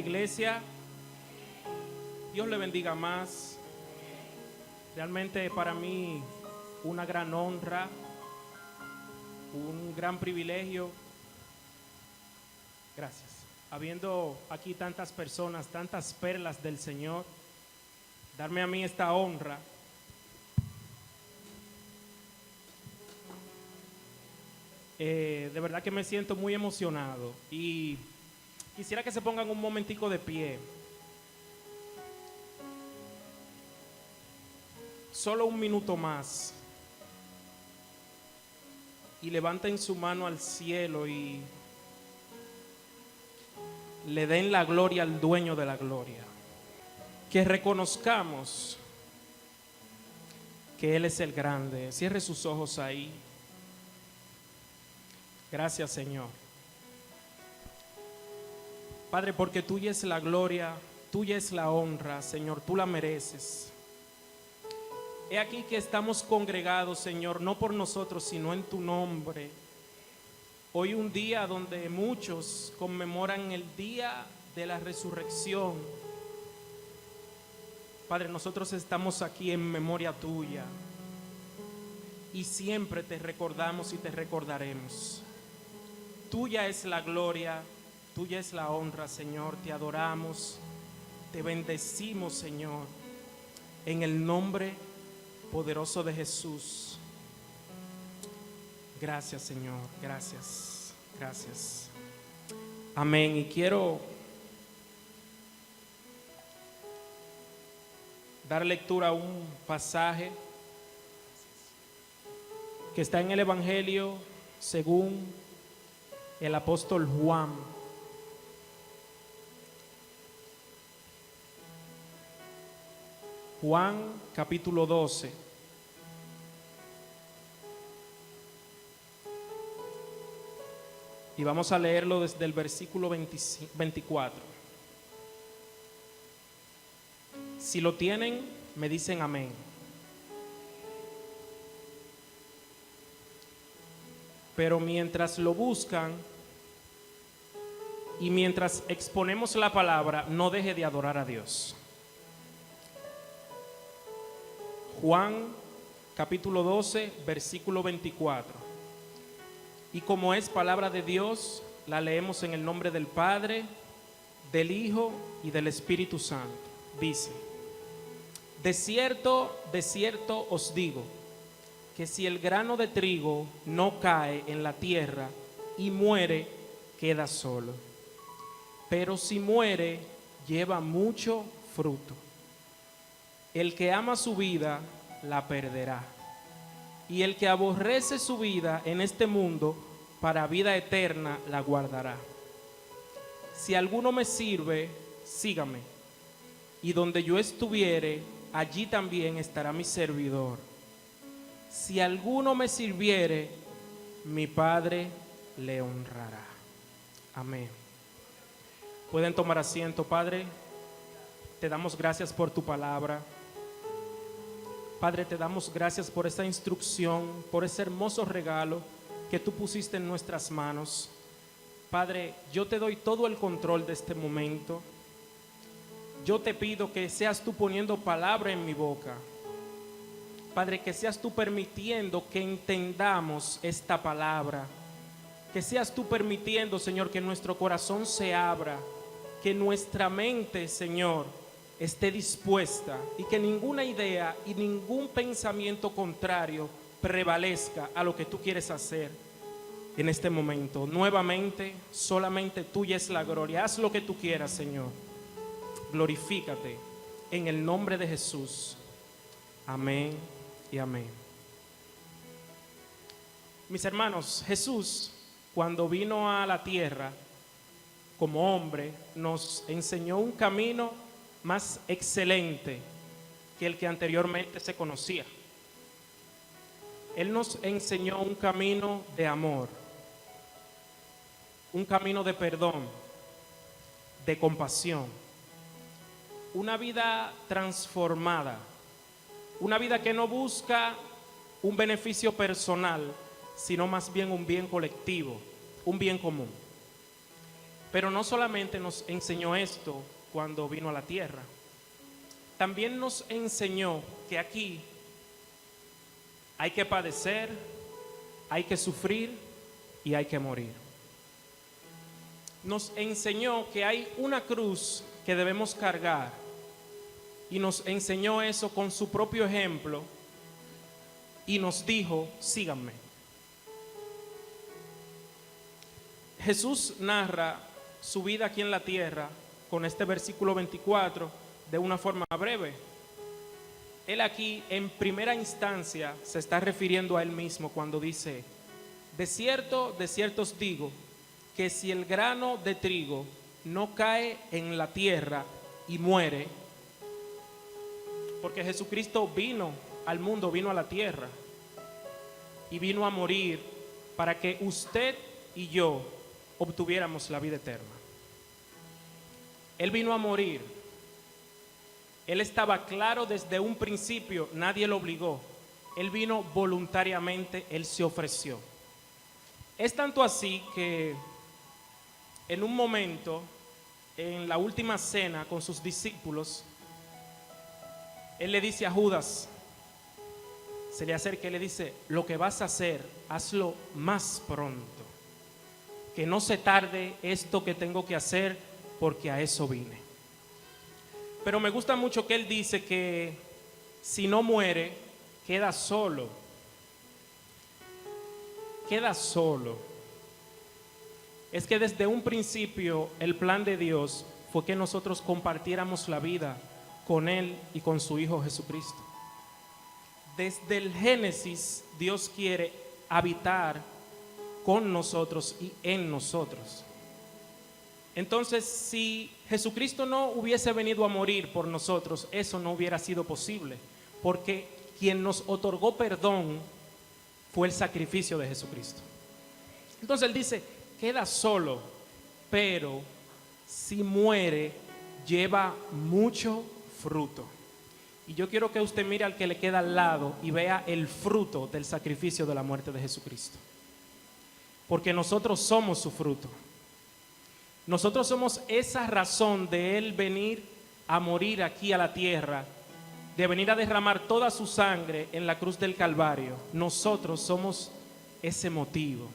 iglesia. Dios le bendiga más. Realmente para mí una gran honra, un gran privilegio. Gracias. Habiendo aquí tantas personas, tantas perlas del Señor, darme a mí esta honra. De verdad que me siento muy emocionado y quisiera que se pongan un momentico de pie. Solo un minuto más. Y levanten su mano al cielo y le den la gloria al dueño de la gloria. Que reconozcamos que Él es el grande. Cierre sus ojos ahí. Gracias, Señor. Padre, porque tuya es la gloria, tuya es la honra, Señor, tú la mereces. He aquí que estamos congregados, Señor, no por nosotros, sino en tu nombre. Hoy un día donde muchos conmemoran el día de la resurrección. Padre, nosotros estamos aquí en memoria tuya y siempre te recordamos y te recordaremos. Tuya es la gloria, tuya es la honra, Señor. Te adoramos, te bendecimos, Señor, en el nombre poderoso de Jesús. Gracias, Señor, gracias, gracias. Amén. Y quiero dar lectura a un pasaje que está en el Evangelio según el apóstol Juan. Juan capítulo 12. Y vamos a leerlo desde el versículo 24. Si lo tienen, me dicen amén. Pero mientras lo buscan y mientras exponemos la palabra, no deje de adorar a Dios. Juan capítulo 12, versículo 24. Y como es palabra de Dios, la leemos en el nombre del Padre, del Hijo y del Espíritu Santo. Dice: de cierto, os digo, que si el grano de trigo no cae en la tierra y muere, queda solo. Pero si muere, lleva mucho fruto. El que ama su vida, la perderá. Y el que aborrece su vida en este mundo, para vida eterna la guardará. Si alguno me sirve, sígame. Y donde yo estuviere, allí también estará mi servidor. Si alguno me sirviere, mi Padre le honrará. Amén. Pueden tomar asiento. Padre, te damos gracias por tu palabra. Padre, te damos gracias por esta instrucción, por ese hermoso regalo que tú pusiste en nuestras manos. Padre, yo te doy todo el control de este momento. Yo te pido que seas tú poniendo palabra en mi boca. Padre, que seas tú permitiendo que entendamos esta palabra. Que seas tú permitiendo, Señor, que nuestro corazón se abra. Que nuestra mente, Señor, esté dispuesta y que ninguna idea y ningún pensamiento contrario prevalezca a lo que tú quieres hacer en este momento. Nuevamente, solamente tuya es la gloria. Haz lo que tú quieras, Señor. Glorifícate en el nombre de Jesús. Amén y amén. Mis hermanos, Jesús, cuando vino a la tierra como hombre, nos enseñó un camino más excelente que el que anteriormente se conocía. Él nos enseñó un camino de amor, un camino de perdón, de compasión, una vida transformada, una vida que no busca un beneficio personal, sino más bien un bien colectivo, un bien común. Pero no solamente nos enseñó esto cuando vino a la tierra, también nos enseñó que aquí hay que padecer, hay que sufrir y hay que morir. Nos enseñó que hay una cruz que debemos cargar y nos enseñó eso con su propio ejemplo y nos dijo: síganme. Jesús narra su vida aquí en la tierra con este versículo 24 de una forma breve. Él aquí en primera instancia se está refiriendo a él mismo cuando dice: de cierto os digo, que si el grano de trigo no cae en la tierra y muere, porque Jesucristo vino al mundo, vino a la tierra y vino a morir para que usted y yo obtuviéramos la vida eterna. Él vino a morir. Él estaba claro desde un principio, nadie lo obligó. Él vino voluntariamente, él se ofreció. Es tanto así que en un momento, en la última cena con sus discípulos, él le dice a Judas, se le acerca y le dice: lo que vas a hacer, hazlo más pronto, que no se tarde esto que tengo que hacer, porque a eso vine. Pero me gusta mucho que él dice que si no muere, queda solo. Queda solo. Es que desde un principio el plan de Dios fue que nosotros compartiéramos la vida con Él y con su Hijo Jesucristo. Desde el Génesis, Dios quiere habitar con nosotros y en nosotros. Entonces, si Jesucristo no hubiese venido a morir por nosotros, eso no hubiera sido posible, porque quien nos otorgó perdón fue el sacrificio de Jesucristo. Entonces él dice: queda solo, pero si muere, lleva mucho fruto. Y yo quiero que usted mire al que le queda al lado y vea el fruto del sacrificio de la muerte de Jesucristo. Porque nosotros somos su fruto. Nosotros somos esa razón de Él venir a morir aquí a la tierra, de venir a derramar toda su sangre en la cruz del Calvario. Nosotros somos ese motivo.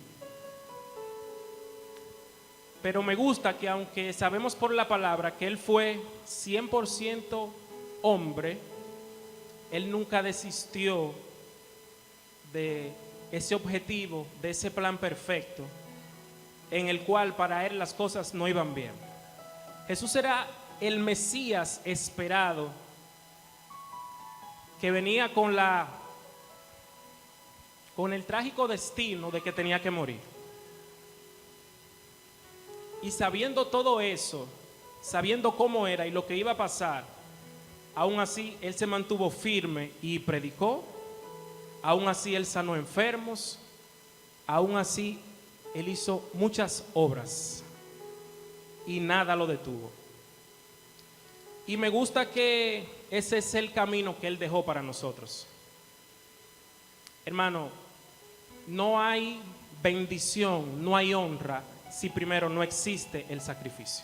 Pero me gusta que, aunque sabemos por la palabra que Él fue 100% hombre, Él nunca desistió de ese objetivo, de ese plan perfecto, en el cual para Él las cosas no iban bien. Jesús era el Mesías esperado, que venía con el trágico destino de que tenía que morir. Y sabiendo todo eso, sabiendo cómo era y lo que iba a pasar, aún así Él se mantuvo firme y predicó. Aún así Él sanó enfermos. Aún así Él hizo muchas obras y nada lo detuvo. Y me gusta que ese es el camino que Él dejó para nosotros. Hermano, no hay bendición, no hay honra si primero no existe el sacrificio.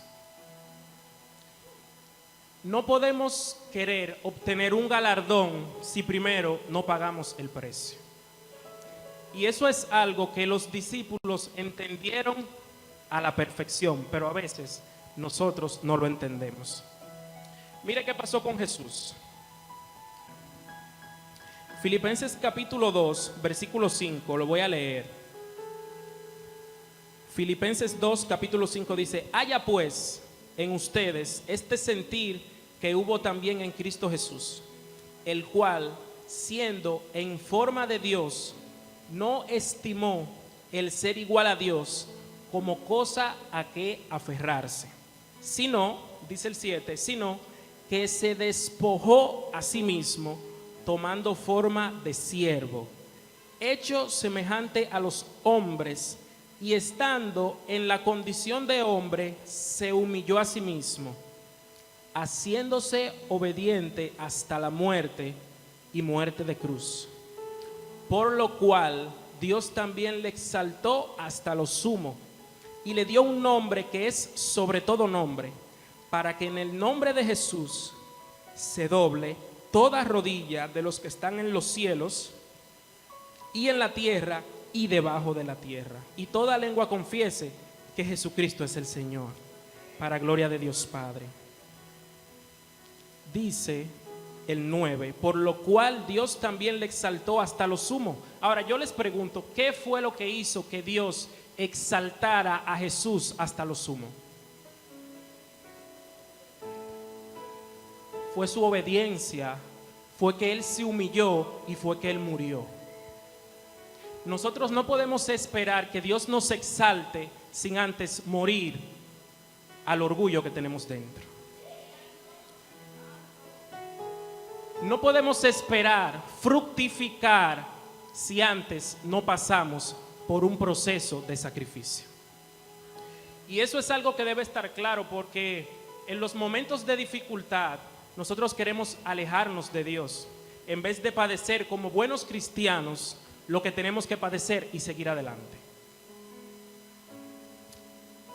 No podemos querer obtener un galardón si primero no pagamos el precio. Y eso es algo que los discípulos entendieron a la perfección, pero a veces nosotros no lo entendemos. Mire qué pasó con Jesús. Filipenses capítulo 2, versículo 5, lo voy a leer. Filipenses 2, capítulo 5 dice: haya pues en ustedes este sentir que hubo también en Cristo Jesús, el cual, siendo en forma de Dios, no estimó el ser igual a Dios como cosa a que aferrarse, sino, dice el 7, sino que se despojó a sí mismo, tomando forma de siervo, hecho semejante a los hombres, y estando en la condición de hombre, se humilló a sí mismo, haciéndose obediente hasta la muerte y muerte de cruz. Por lo cual Dios también le exaltó hasta lo sumo y le dio un nombre que es sobre todo nombre, para que en el nombre de Jesús se doble toda rodilla de los que están en los cielos y en la tierra y debajo de la tierra, y toda lengua confiese que Jesucristo es el Señor, para gloria de Dios Padre. Dice el 9, por lo cual Dios también le exaltó hasta lo sumo. Ahora yo les pregunto, ¿qué fue lo que hizo que Dios exaltara a Jesús hasta lo sumo? Fue su obediencia, fue que Él se humilló y fue que Él murió. Nosotros no podemos esperar que Dios nos exalte sin antes morir al orgullo que tenemos dentro. No podemos esperar fructificar si antes no pasamos por un proceso de sacrificio. Y eso es algo que debe estar claro, porque en los momentos de dificultad nosotros queremos alejarnos de Dios en vez de padecer como buenos cristianos lo que tenemos que padecer y seguir adelante.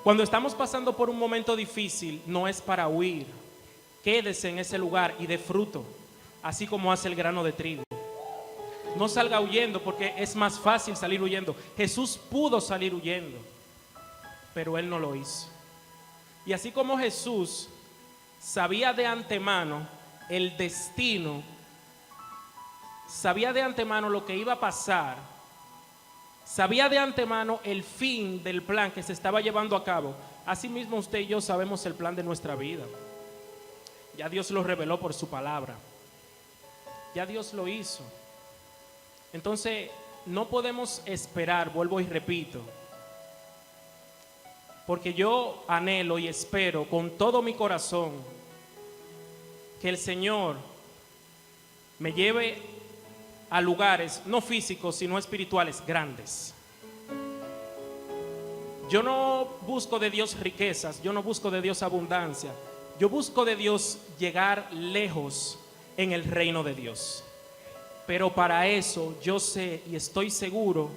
Cuando estamos pasando por un momento difícil, no es para huir. Quédese en ese lugar y dé fruto, así como hace el grano de trigo. No salga huyendo, porque es más fácil salir huyendo. Jesús pudo salir huyendo, pero Él no lo hizo. Y así como Jesús sabía de antemano el destino, sabía de antemano lo que iba a pasar, sabía de antemano el fin del plan que se estaba llevando a cabo, así mismo usted y yo sabemos el plan de nuestra vida. Ya Dios lo reveló por su palabra. Ya Dios lo hizo. Entonces no podemos esperar, vuelvo y repito, porque yo anhelo y espero con todo mi corazón que el Señor me lleve a lugares no físicos sino espirituales grandes. Yo no busco de Dios riquezas, yo no busco de Dios abundancia, yo busco de Dios llegar lejos en el reino de Dios. Pero para eso yo sé y estoy seguro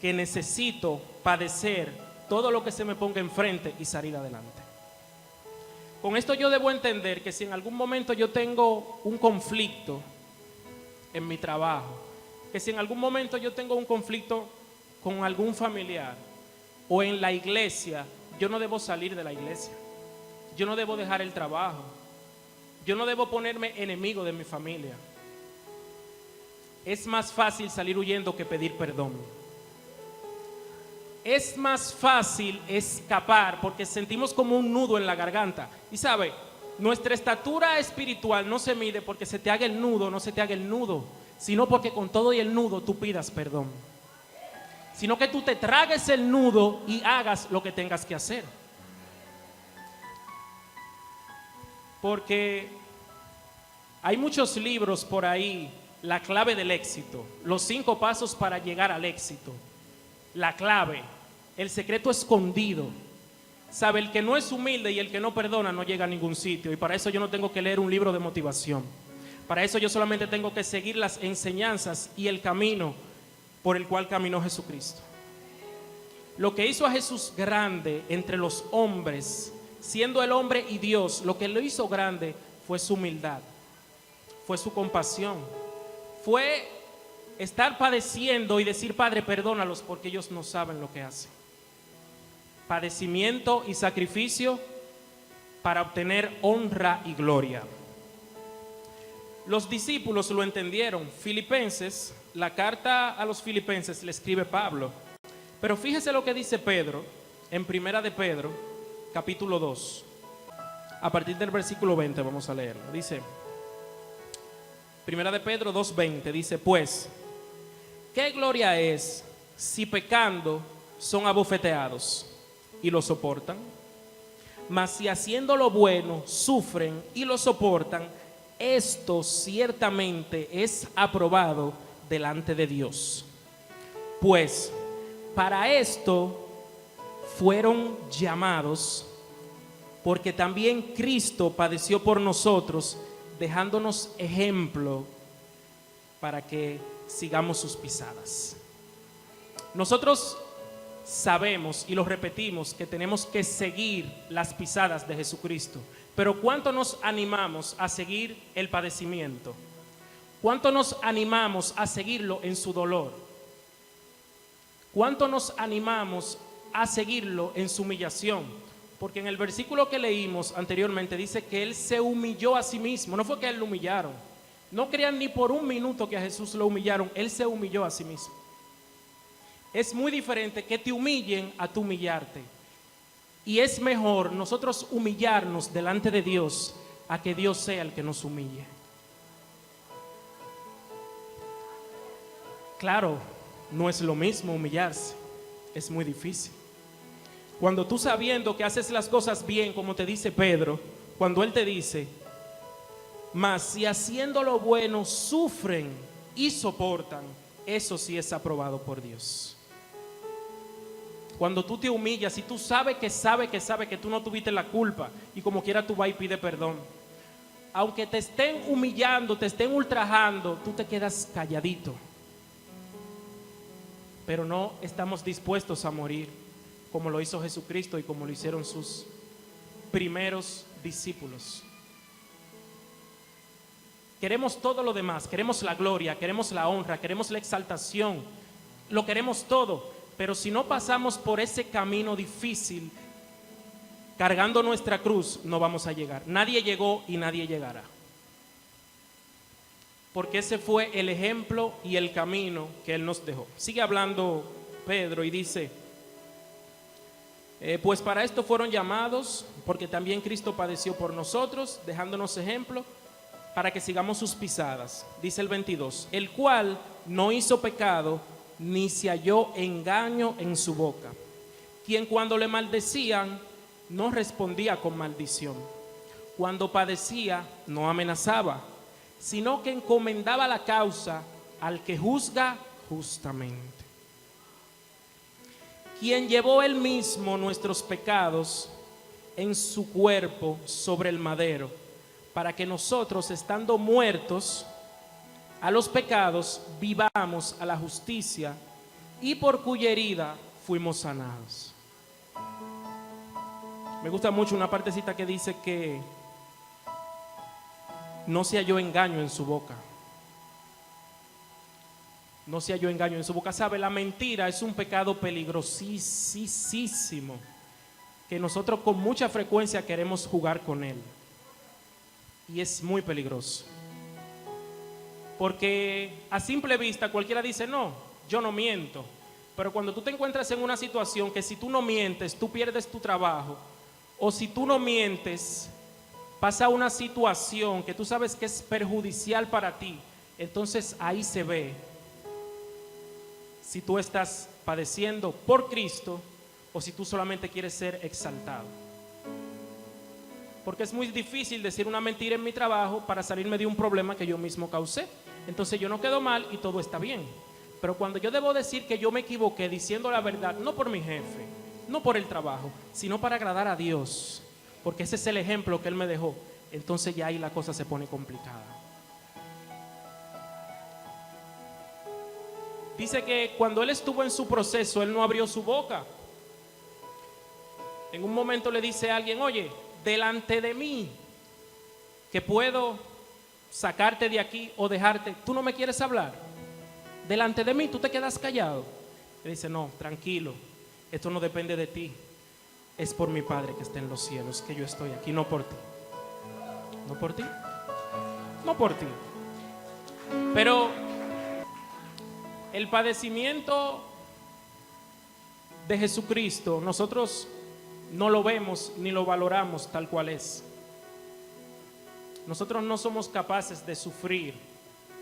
que necesito padecer todo lo que se me ponga enfrente y salir adelante. Con esto yo debo entender que si en algún momento yo tengo un conflicto en mi trabajo, que si en algún momento yo tengo un conflicto con algún familiar o en la iglesia, yo no debo salir de la iglesia, yo no debo dejar el trabajo, yo no debo ponerme enemigo de mi familia. Es más fácil salir huyendo que pedir perdón. Es más fácil escapar porque sentimos como un nudo en la garganta. Y sabe, nuestra estatura espiritual no se mide porque se te haga el nudo o no se te haga el nudo, sino porque con todo y el nudo tú pidas perdón. Sino que tú te tragues el nudo y hagas lo que tengas que hacer. Porque hay muchos libros por ahí, la clave del éxito, los 5 pasos para llegar al éxito, la clave, el secreto escondido. Sabe, el que no es humilde y el que no perdona no llega a ningún sitio, y para eso yo no tengo que leer un libro de motivación. Para eso yo solamente tengo que seguir las enseñanzas y el camino por el cual caminó Jesucristo. Lo que hizo a Jesús grande entre los hombres, siendo el hombre y Dios, lo que lo hizo grande fue su humildad, fue su compasión, fue estar padeciendo y decir: Padre, perdónalos porque ellos no saben lo que hacen. Padecimiento y sacrificio para obtener honra y gloria. Los discípulos lo entendieron. Filipenses, la carta a los Filipenses le escribe Pablo. Pero fíjese lo que dice Pedro en Primera de Pedro, capítulo 2. A partir del versículo 20 vamos a leerlo. Dice, Primera de Pedro 2:20, dice: pues, ¿qué gloria es si pecando son abofeteados y lo soportan? Mas si haciendo lo bueno sufren y lo soportan, esto ciertamente es aprobado delante de Dios. Pues para esto fueron llamados, porque también Cristo padeció por nosotros, dejándonos ejemplo para que sigamos sus pisadas. Nosotros sabemos y lo repetimos que tenemos que seguir las pisadas de Jesucristo. Pero ¿cuánto nos animamos a seguir el padecimiento? ¿Cuánto nos animamos a seguirlo en su dolor? ¿Cuánto nos animamos a seguirlo en su humillación? Porque en el versículo que leímos anteriormente dice que Él se humilló a sí mismo. No fue que a Él lo humillaron. No crean ni por un minuto que a Jesús lo humillaron. Él se humilló a sí mismo. Es muy diferente que te humillen a tu humillarte. Y es mejor nosotros humillarnos delante de Dios a que Dios sea el que nos humille. Claro, no es lo mismo humillarse. Es muy difícil. Cuando tú sabiendo que haces las cosas bien, como te dice Pedro, cuando él te dice, mas si haciendo lo bueno sufren y soportan, eso sí es aprobado por Dios. Cuando tú te humillas y tú sabes que tú no tuviste la culpa y como quiera tú vas y pide perdón. Aunque te estén humillando, te estén ultrajando, tú te quedas calladito. Pero no estamos dispuestos a morir como lo hizo Jesucristo y como lo hicieron sus primeros discípulos. Queremos todo lo demás, queremos la gloria, queremos la honra, queremos la exaltación, lo queremos todo, pero si no pasamos por ese camino difícil, cargando nuestra cruz, no vamos a llegar. Nadie llegó y nadie llegará. Porque ese fue el ejemplo y el camino que Él nos dejó. Sigue hablando Pedro y dice, pues para esto fueron llamados, porque también Cristo padeció por nosotros, dejándonos ejemplo, para que sigamos sus pisadas. Dice el 22, el cual no hizo pecado, ni se halló engaño en su boca, quien cuando le maldecían, no respondía con maldición. Cuando padecía, no amenazaba, sino que encomendaba la causa al que juzga justamente. Quien llevó él mismo nuestros pecados en su cuerpo sobre el madero, para que nosotros, estando muertos a los pecados, vivamos a la justicia, y por cuya herida fuimos sanados. Me gusta mucho una partecita que dice que no se halló engaño en su boca. No se halló engaño en su boca. ¿Sabe? La mentira es un pecado peligrosísimo que nosotros con mucha frecuencia queremos jugar con él. Y es muy peligroso. Porque a simple vista cualquiera dice, no, yo no miento. Pero cuando tú te encuentras en una situación que si tú no mientes, tú pierdes tu trabajo. O si tú no mientes, pasa una situación que tú sabes que es perjudicial para ti. Entonces ahí se ve si tú estás padeciendo por Cristo o si tú solamente quieres ser exaltado. Porque es muy difícil decir una mentira en mi trabajo para salirme de un problema que yo mismo causé. Entonces yo no quedo mal y todo está bien. Pero cuando yo debo decir que yo me equivoqué diciendo la verdad, no por mi jefe, no por el trabajo, sino para agradar a Dios, porque ese es el ejemplo que Él me dejó, entonces ya ahí la cosa se pone complicada. Dice que cuando Él estuvo en su proceso, Él no abrió su boca. En un momento le dice a alguien, oye, delante de mí, que puedo sacarte de aquí o dejarte, ¿tú no me quieres hablar? Delante de mí, tú te quedas callado. Le dice, no, tranquilo, esto no depende de ti, es por mi Padre que está en los cielos que yo estoy aquí, no por ti. No por ti, no por ti. Pero el padecimiento de Jesucristo, nosotros no lo vemos ni lo valoramos tal cual es. Nosotros no somos capaces de sufrir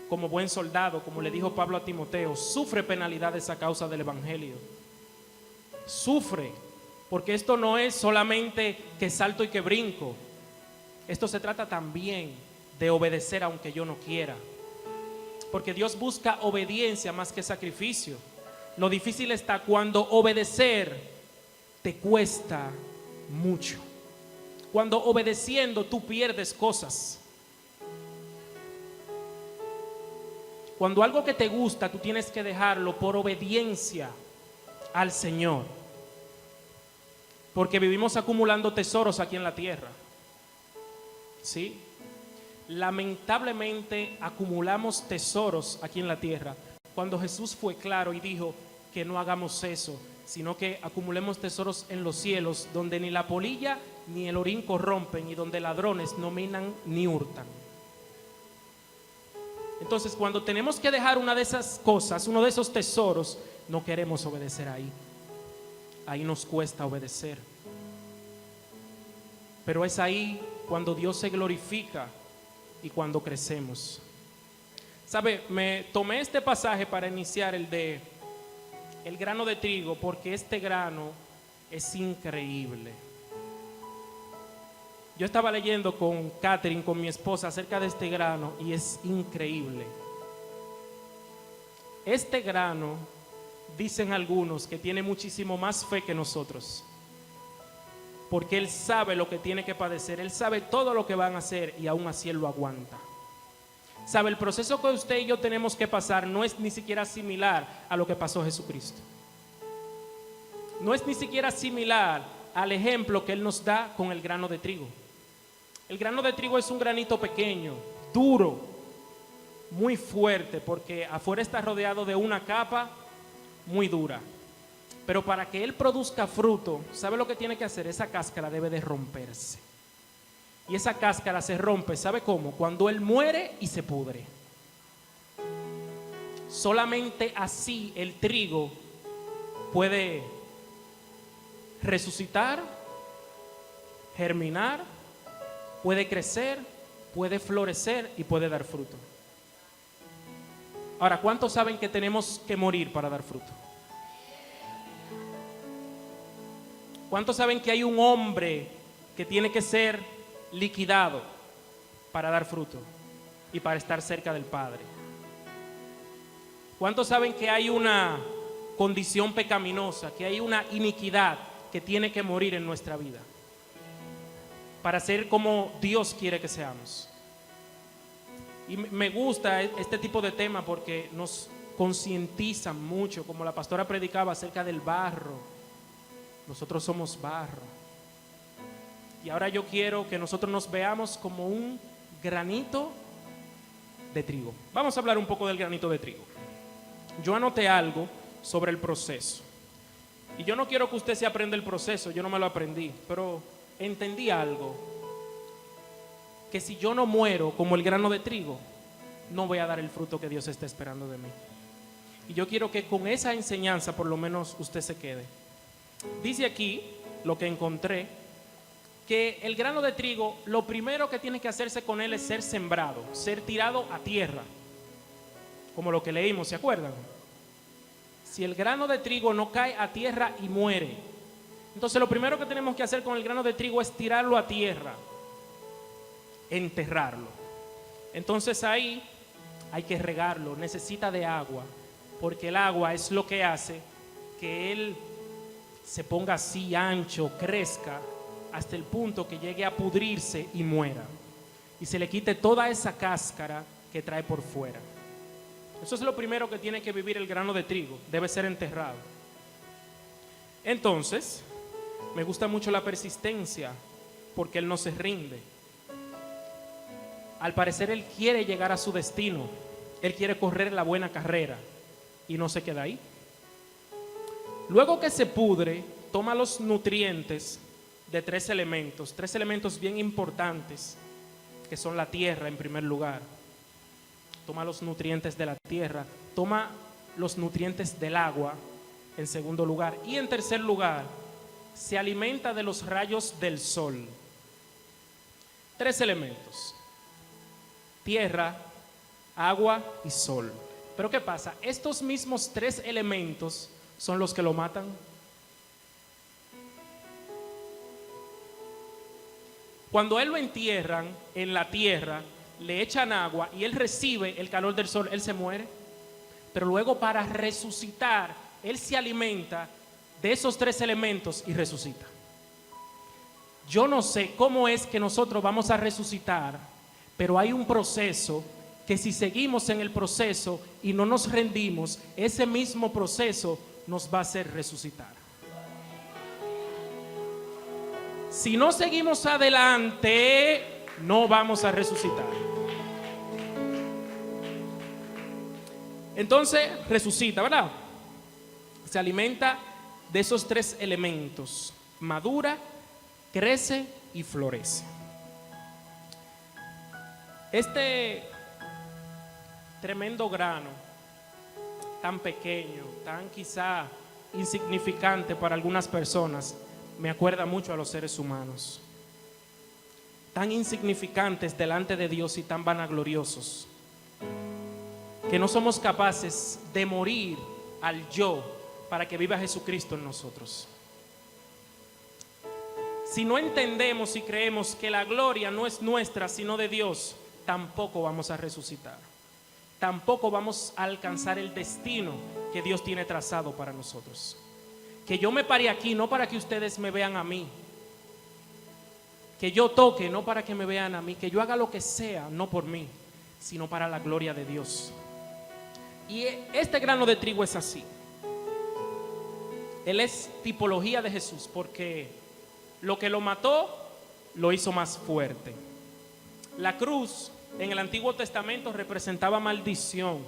como buen soldado, como le dijo Pablo a Timoteo, sufre penalidades a causa del evangelio. Sufre, porque esto no es solamente que salto y que brinco. Esto se trata también de obedecer aunque yo no quiera. Porque Dios busca obediencia más que sacrificio. Lo difícil está cuando obedecer te cuesta mucho. Cuando obedeciendo tú pierdes cosas. Cuando algo que te gusta tú tienes que dejarlo por obediencia al Señor. Porque vivimos acumulando tesoros aquí en la tierra. ¿Sí? Lamentablemente acumulamos tesoros aquí en la tierra, cuando Jesús fue claro y dijo que no hagamos eso, sino que acumulemos tesoros en los cielos, donde ni la polilla ni el orín corrompen y donde ladrones no minan ni hurtan. Entonces, cuando tenemos que dejar una de esas cosas, uno de esos tesoros, no queremos obedecer ahí. Ahí nos cuesta obedecer. Pero es ahí cuando Dios se glorifica y cuando crecemos. ¿Sabe? Me tomé este pasaje para iniciar el de el grano de trigo, porque este grano es increíble. Yo estaba leyendo con Catherine, con mi esposa, acerca de este grano y es increíble. Este grano, dicen algunos, que tiene muchísimo más fe que nosotros, porque él sabe lo que tiene que padecer, él sabe todo lo que van a hacer y aún así él lo aguanta. Sabe, el proceso que usted y yo tenemos que pasar no es ni siquiera similar a lo que pasó Jesucristo. No es ni siquiera similar al ejemplo que él nos da con el grano de trigo. El grano de trigo es un granito pequeño, duro, muy fuerte, porque afuera está rodeado de una capa muy dura. Pero para que él produzca fruto, ¿sabe lo que tiene que hacer? Esa cáscara debe de romperse. Y esa cáscara se rompe, ¿sabe cómo? Cuando él muere y se pudre. Solamente así el trigo puede resucitar, germinar, puede crecer, puede florecer y puede dar fruto. Ahora, ¿cuántos saben que tenemos que morir para dar fruto? ¿Cuántos saben que hay un hombre que tiene que ser liquidado para dar fruto y para estar cerca del Padre? ¿Cuántos saben que hay una condición pecaminosa, que hay una iniquidad que tiene que morir en nuestra vida para ser como Dios quiere que seamos? Y me gusta este tipo de tema porque nos concientizan mucho, como la pastora predicaba acerca del barro. Nosotros somos barro. Y ahora yo quiero que nosotros nos veamos como un granito de trigo. Vamos a hablar un poco del granito de trigo. Yo anoté algo sobre el proceso. Y yo no quiero que usted se aprenda el proceso, yo no me lo aprendí, pero entendí algo. Que si yo no muero como el grano de trigo, no voy a dar el fruto que Dios está esperando de mí. Y yo quiero que con esa enseñanza por lo menos usted se quede. Dice aquí, lo que encontré, que el grano de trigo, lo primero que tiene que hacerse con él es ser sembrado, ser tirado a tierra, como lo que leímos, ¿se acuerdan? Si el grano de trigo no cae a tierra y muere, entonces lo primero que tenemos que hacer con el grano de trigo es tirarlo a tierra, enterrarlo. Entonces ahí hay que regarlo, necesita de agua, porque el agua es lo que hace que él se ponga así ancho, crezca, hasta el punto que llegue a pudrirse y muera. Y se le quite toda esa cáscara que trae por fuera. Eso es lo primero que tiene que vivir el grano de trigo, debe ser enterrado. Entonces, me gusta mucho la persistencia, porque él no se rinde. Al parecer él quiere llegar a su destino, él quiere correr la buena carrera y no se queda ahí. Luego que se pudre, toma los nutrientes de tres elementos bien importantes, que son la tierra en primer lugar. Toma los nutrientes de la tierra, toma los nutrientes del agua en segundo lugar, y en tercer lugar se alimenta de los rayos del sol. Tres elementos: tierra, agua y sol. Pero ¿qué pasa? Estos mismos tres elementos son los que lo matan. Cuando él lo entierran en la tierra, le echan agua y él recibe el calor del sol, él se muere. Pero luego, para resucitar, él se alimenta de esos tres elementos y resucita. Yo no sé cómo es que nosotros vamos a resucitar, pero hay un proceso que si seguimos en el proceso y no nos rendimos, ese mismo proceso nos va a hacer resucitar. Si no seguimos adelante, no vamos a resucitar. Entonces resucita, ¿verdad? Se alimenta de esos tres elementos: madura, crece y florece. Este tremendo grano, tan pequeño, tan quizá insignificante para algunas personas, me acuerda mucho a los seres humanos, tan insignificantes delante de Dios y tan vanagloriosos, que no somos capaces de morir al yo para que viva Jesucristo en nosotros. Si no entendemos y creemos que la gloria no es nuestra sino de Dios, tampoco vamos a resucitar. Tampoco vamos a alcanzar el destino que Dios tiene trazado para nosotros. Que yo me pare aquí no para que ustedes me vean a mí. Que yo toque no para que me vean a mí. Que yo haga lo que sea, no por mí, sino para la gloria de Dios. Y este grano de trigo es así. Él es tipología de Jesús, porque lo que lo mató lo hizo más fuerte. La cruz en el Antiguo Testamento representaba maldición.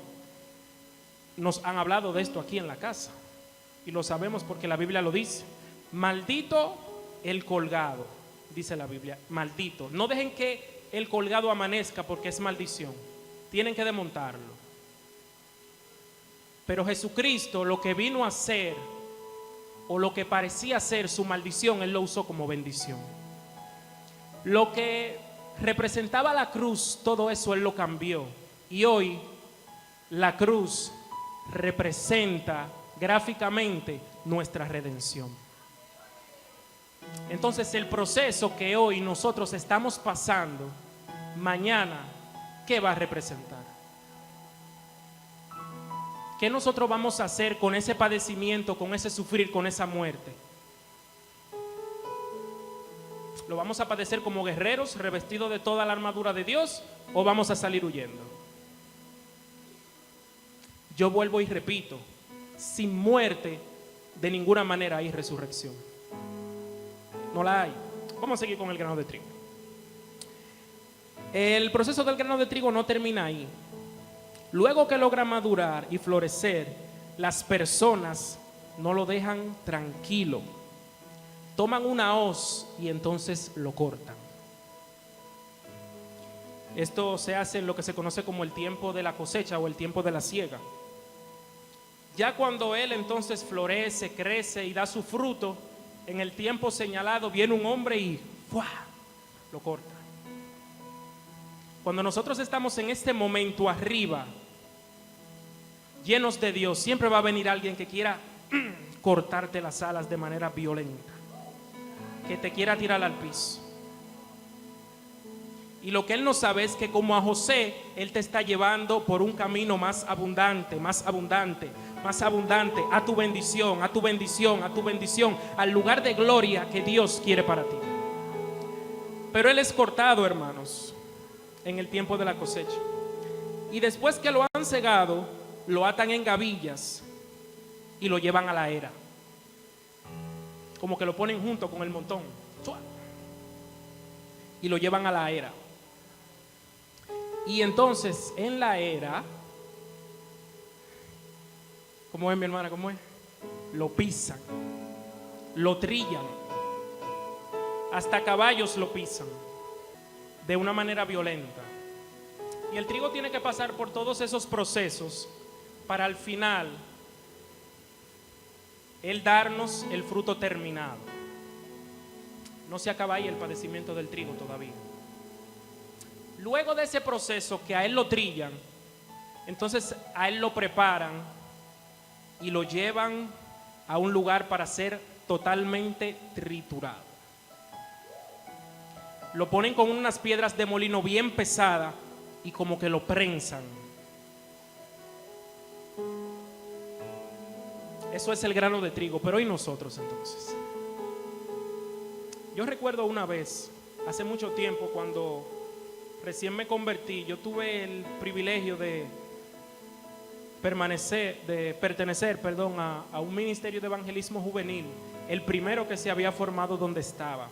Nos han hablado de esto aquí en la casa y lo sabemos porque la Biblia lo dice. Maldito el colgado, dice la Biblia, maldito. No dejen que el colgado amanezca porque es maldición. Tienen que desmontarlo. Pero Jesucristo, lo que vino a hacer, o lo que parecía ser su maldición, Él lo usó como bendición. Lo que representaba la cruz, todo eso Él lo cambió. Y hoy la cruz representa gráficamente nuestra redención. Entonces el proceso que hoy nosotros estamos pasando, mañana, ¿qué va a representar? ¿Qué nosotros vamos a hacer con ese padecimiento, con ese sufrir, con esa muerte? ¿Lo vamos a padecer como guerreros revestidos de toda la armadura de Dios o vamos a salir huyendo? Yo vuelvo y repito, sin muerte de ninguna manera hay resurrección. No la hay. Vamos a seguir con el grano de trigo. El proceso del grano de trigo no termina ahí. Luego que logra madurar y florecer, las personas no lo dejan tranquilo. Toman una hoz y entonces lo cortan. Esto se hace en lo que se conoce como el tiempo de la cosecha o el tiempo de la siega. Ya cuando él entonces florece, crece y da su fruto, en el tiempo señalado viene un hombre y ¡fua!, lo corta. Cuando nosotros estamos en este momento arriba, llenos de Dios, siempre va a venir alguien que quiera cortarte las alas de manera violenta, que te quiera tirar al piso. Y lo que él no sabe es que como a José, él te está llevando por un camino más abundante, más abundante, más abundante, a tu bendición, a tu bendición, a tu bendición, al lugar de gloria que Dios quiere para ti. Pero él es cortado, hermanos, en el tiempo de la cosecha. Y después que lo han cegado, lo atan en gavillas y lo llevan a la era. Como que lo ponen junto con el montón y lo llevan a la era. Y entonces en la era, ¿cómo es, mi hermana? ¿Cómo es? Lo pisan, lo trillan, hasta caballos lo pisan de una manera violenta. Y el trigo tiene que pasar por todos esos procesos para al final Él darnos el fruto terminado. No se acaba ahí el padecimiento del trigo todavía. Luego de ese proceso que a Él lo trillan, entonces a Él lo preparan y lo llevan a un lugar para ser totalmente triturado. Lo ponen con unas piedras de molino bien pesadas y como que lo prensan. Eso es el grano de trigo. Pero ¿y nosotros entonces? Yo recuerdo una vez, hace mucho tiempo, cuando recién me convertí, yo tuve el privilegio de pertenecer a un ministerio de evangelismo juvenil, el primero que se había formado donde estaba.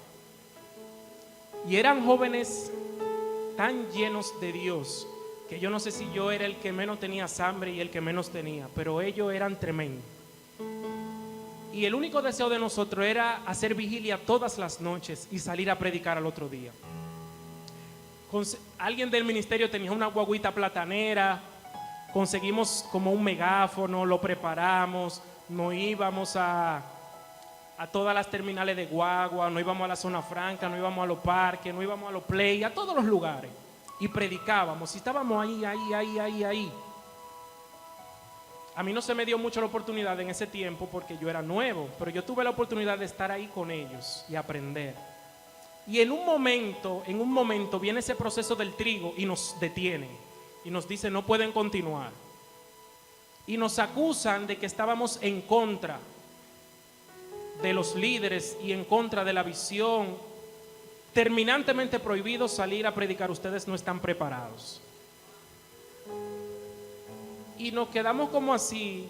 Y eran jóvenes tan llenos de Dios que yo no sé si yo era el que menos tenía hambre y el que menos tenía, pero ellos eran tremendos. Y el único deseo de nosotros era hacer vigilia todas las noches y salir a predicar al otro día. Alguien del ministerio tenía una guaguita platanera, conseguimos como un megáfono, lo preparamos, nos íbamos a todas las terminales de guagua, nos íbamos a la zona franca, nos íbamos a los parques, nos íbamos a los play, a todos los lugares y predicábamos y estábamos ahí. A mí no se me dio mucho la oportunidad en ese tiempo porque yo era nuevo, pero yo tuve la oportunidad de estar ahí con ellos y aprender. Y en un momento viene ese proceso del trigo y nos detiene y nos dice no pueden continuar. Y nos acusan de que estábamos en contra de los líderes y en contra de la visión. Terminantemente prohibido salir a predicar, ustedes no están preparados. Y nos quedamos como así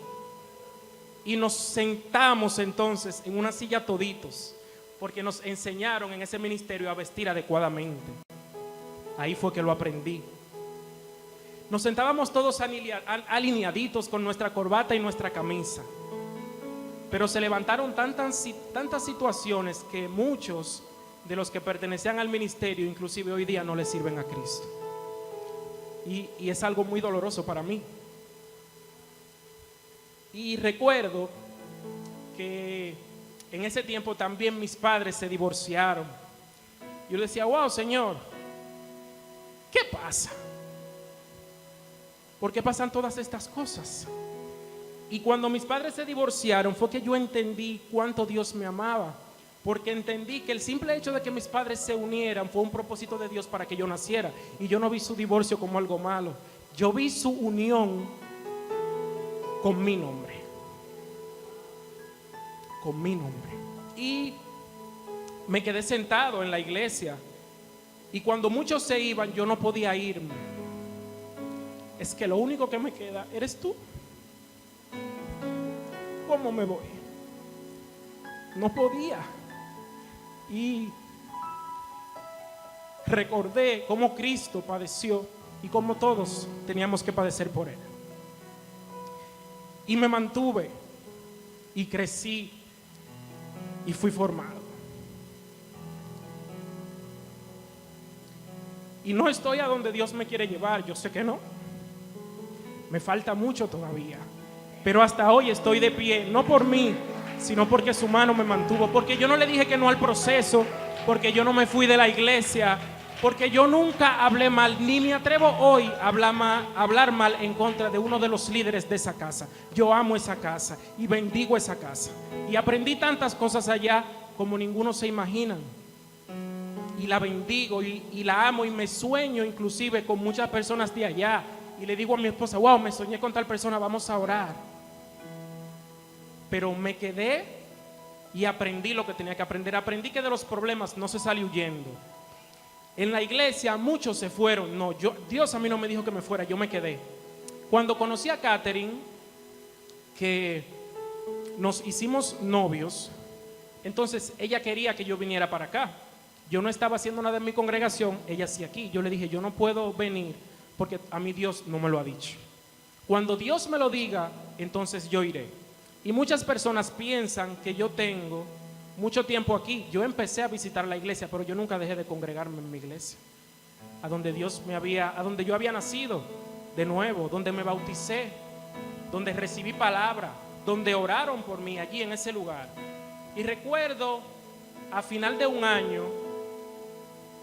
y nos sentamos entonces en una silla toditos, porque nos enseñaron en ese ministerio a vestir adecuadamente. Ahí fue que lo aprendí. Nos sentábamos todos alineaditos con nuestra corbata y nuestra camisa. Pero se levantaron tantas situaciones que muchos de los que pertenecían al ministerio, inclusive hoy día, no le sirven a Cristo. Y es algo muy doloroso para mí. Y recuerdo que en ese tiempo también mis padres se divorciaron. Yo le decía, wow, Señor, ¿qué pasa? ¿Por qué pasan todas estas cosas? Y cuando mis padres se divorciaron fue que yo entendí cuánto Dios me amaba, porque entendí que el simple hecho de que mis padres se unieran fue un propósito de Dios para que yo naciera. Y yo no vi su divorcio como algo malo, yo vi su unión con mi nombre. Con mi nombre. Y me quedé sentado en la iglesia. Y cuando muchos se iban, yo no podía irme. Es que lo único que me queda eres tú. ¿Cómo me voy? No podía. Y recordé cómo Cristo padeció y cómo todos teníamos que padecer por Él. Y me mantuve y crecí y fui formado. Y no estoy a donde Dios me quiere llevar, yo sé que no. Me falta mucho todavía. Pero hasta hoy estoy de pie, no por mí, sino porque su mano me mantuvo. Porque yo no le dije que no al proceso, porque yo no me fui de la iglesia, porque yo nunca hablé mal, ni me atrevo hoy a hablar mal en contra de uno de los líderes de esa casa. Yo amo esa casa y bendigo esa casa. Y aprendí tantas cosas allá como ninguno se imagina. Y la bendigo y la amo y me sueño inclusive con muchas personas de allá. Y le digo a mi esposa, wow, me soñé con tal persona, vamos a orar. Pero me quedé y aprendí lo que tenía que aprender. Aprendí que de los problemas no se sale huyendo. En la iglesia muchos se fueron. No, Dios a mí no me dijo que me fuera, yo me quedé. Cuando conocí a Catherine, que nos hicimos novios, entonces ella quería que yo viniera para acá. Yo no estaba haciendo nada en mi congregación, ella sí aquí. Yo le dije, yo no puedo venir porque a mí Dios no me lo ha dicho. Cuando Dios me lo diga, entonces yo iré. Y muchas personas piensan que yo tengo mucho tiempo aquí. Yo empecé a visitar la iglesia, pero yo nunca dejé de congregarme en mi iglesia, a donde a donde yo había nacido de nuevo, donde me bauticé, donde recibí palabra, donde oraron por mí allí en ese lugar. Y recuerdo a final de un año,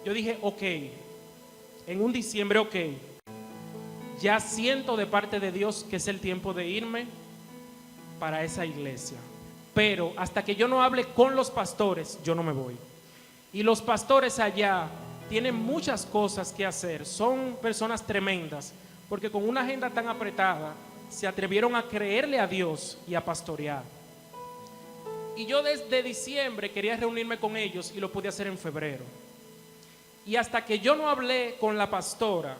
yo dije, ok, en un diciembre, ok, ya siento de parte de Dios que es el tiempo de irme para esa iglesia. Pero hasta que yo no hable con los pastores, yo no me voy. Y los pastores allá tienen muchas cosas que hacer. Son personas tremendas, porque con una agenda tan apretada se atrevieron a creerle a Dios y a pastorear. Y yo desde diciembre quería reunirme con ellos y lo pude hacer en febrero. Y hasta que yo no hablé con la pastora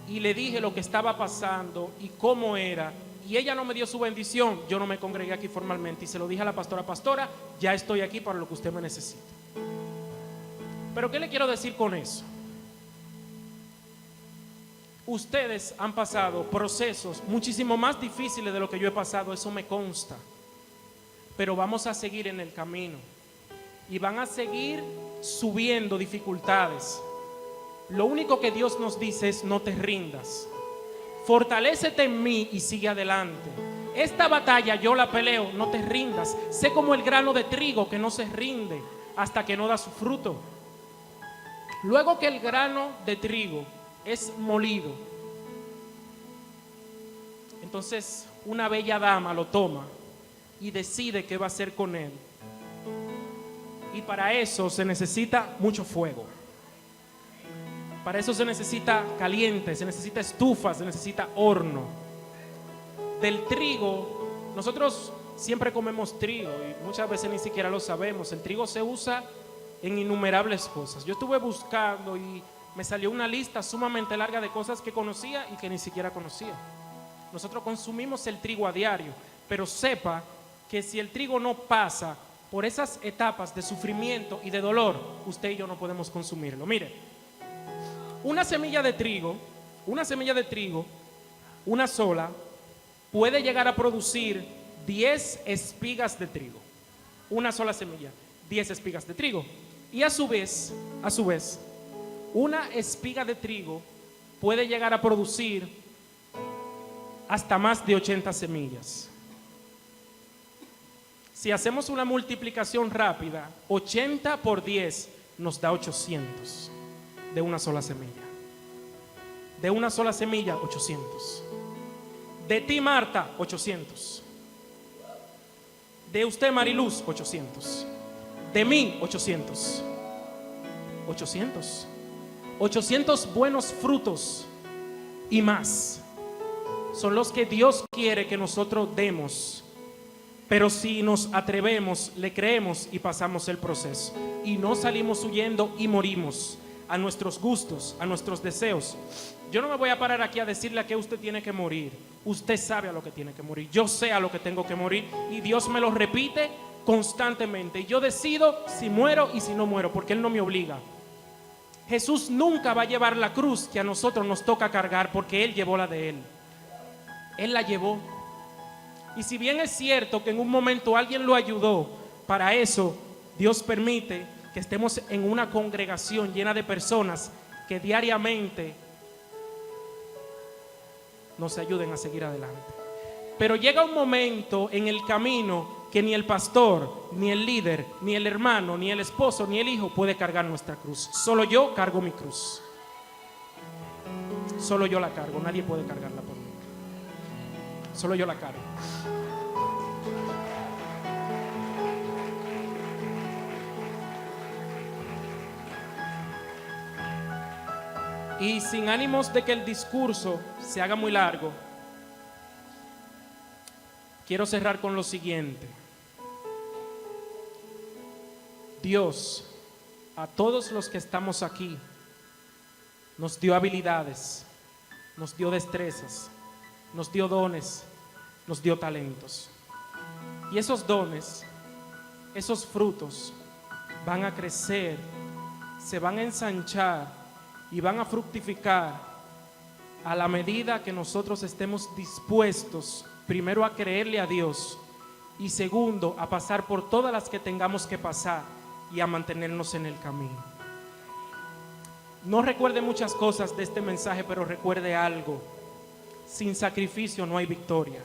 y le dije lo que estaba pasando y cómo era, y ella no me dio su bendición, yo no me congregué aquí formalmente. Y se lo dije a la pastora: pastora, ya estoy aquí para lo que usted me necesita. Pero ¿qué le quiero decir con eso? Ustedes han pasado procesos muchísimo más difíciles de lo que yo he pasado, eso me consta. Pero vamos a seguir en el camino y van a seguir subiendo dificultades. Lo único que Dios nos dice es: no te rindas, fortalécete en mí y sigue adelante. Esta batalla yo la peleo, no te rindas. Sé como el grano de trigo que no se rinde hasta que no da su fruto. Luego que el grano de trigo es molido, entonces una bella dama lo toma y decide qué va a hacer con él. Y para eso se necesita mucho fuego. Para eso se necesita caliente, se necesita estufa, se necesita horno. Del trigo, nosotros siempre comemos trigo y muchas veces ni siquiera lo sabemos. El trigo se usa en innumerables cosas. Yo estuve buscando y me salió una lista sumamente larga de cosas que conocía y que ni siquiera conocía. Nosotros consumimos el trigo a diario, pero sepa que si el trigo no pasa por esas etapas de sufrimiento y de dolor, usted y yo no podemos consumirlo. Mire, una semilla de trigo, una sola, puede llegar a producir 10 espigas de trigo. Una sola semilla, 10 espigas de trigo. Y a su vez, una espiga de trigo puede llegar a producir hasta más de 80 semillas. Si hacemos una multiplicación rápida, 80 por 10 nos da 800 de una sola semilla. De una sola semilla, 800. De ti, Marta, 800. De usted, Mariluz, 800. De mí, 800. 800 buenos frutos y más son los que Dios quiere que nosotros demos. Pero si nos atrevemos, le creemos y pasamos el proceso y no salimos huyendo y morimos a nuestros gustos, a nuestros deseos. Yo no me voy a parar aquí a decirle a qué usted tiene que morir. Usted sabe a lo que tiene que morir. Yo sé a lo que tengo que morir y Dios me lo repite constantemente. Y yo decido si muero y si no muero, porque Él no me obliga. Jesús nunca va a llevar la cruz que a nosotros nos toca cargar, porque Él llevó la de Él. Él la llevó. Y si bien es cierto que en un momento alguien lo ayudó, para eso Dios permite que estemos en una congregación llena de personas que diariamente nos ayuden a seguir adelante. Pero llega un momento en el camino que ni el pastor, ni el líder, ni el hermano, ni el esposo, ni el hijo puede cargar nuestra cruz. Solo yo cargo mi cruz. Solo yo la cargo, nadie puede cargarla por mí. Solo yo la cargo. Y sin ánimos de que el discurso se haga muy largo, quiero cerrar con lo siguiente. Dios, a todos los que estamos aquí, nos dio habilidades, nos dio destrezas, nos dio dones, nos dio talentos. Y esos dones, esos frutos van a crecer, se van a ensanchar y van a fructificar a la medida que nosotros estemos dispuestos, primero, a creerle a Dios y segundo, a pasar por todas las que tengamos que pasar y a mantenernos en el camino. No recuerde muchas cosas de este mensaje, pero recuerde algo: sin sacrificio no hay victoria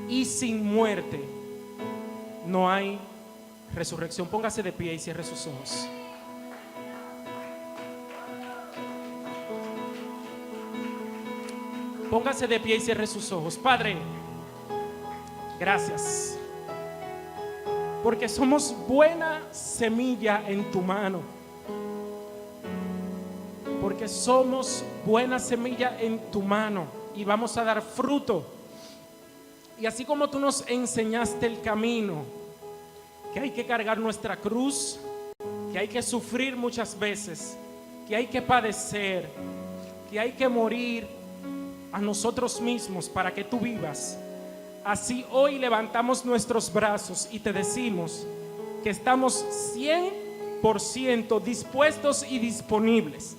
y sin muerte no hay resurrección. Póngase de pie y cierre sus ojos. Póngase de pie y cierre sus ojos. Padre, gracias, porque somos buena semilla en tu mano. Porque somos buena semilla en tu mano y vamos a dar fruto. Y así como tú nos enseñaste el camino, que hay que cargar nuestra cruz, que hay que sufrir muchas veces, que hay que padecer, que hay que morir a nosotros mismos para que tú vivas. Así hoy levantamos nuestros brazos y te decimos que estamos 100% dispuestos y disponibles.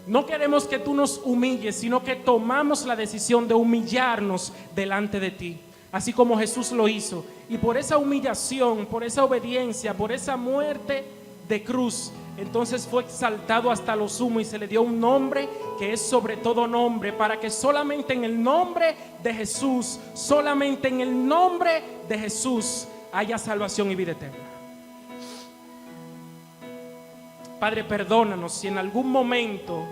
No queremos que tú nos humilles, sino que tomamos la decisión de humillarnos delante de ti, así como Jesús lo hizo. Y por esa humillación, por esa obediencia, por esa muerte de cruz, entonces fue exaltado hasta lo sumo y se le dio un nombre que es sobre todo nombre, para que solamente en el nombre de Jesús, solamente en el nombre de Jesús haya salvación y vida eterna. Padre, perdónanos si en algún momento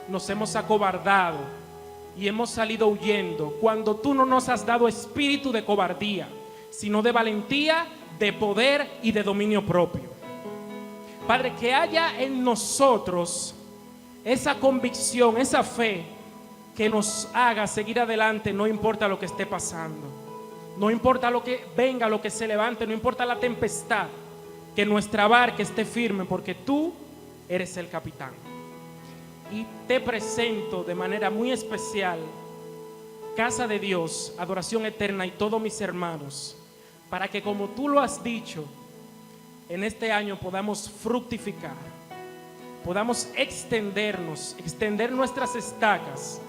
nos hemos acobardado y hemos salido huyendo, cuando tú no nos has dado espíritu de cobardía, sino de valentía, de poder y de dominio propio. Padre, que haya en nosotros esa convicción, esa fe que nos haga seguir adelante, no importa lo que esté pasando, no importa lo que venga, lo que se levante, no importa la tempestad, que nuestra barca esté firme porque tú eres el capitán. Y te presento de manera muy especial Casa de Dios, Adoración Eterna y todos mis hermanos, para que como tú lo has dicho, en este año podamos fructificar, podamos extendernos, extender nuestras estacas,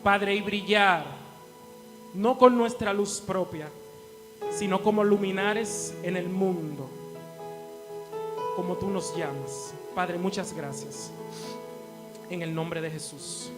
Padre, y brillar, no con nuestra luz propia, sino como luminares en el mundo, como tú nos llamas. Padre, muchas gracias. En el nombre de Jesús.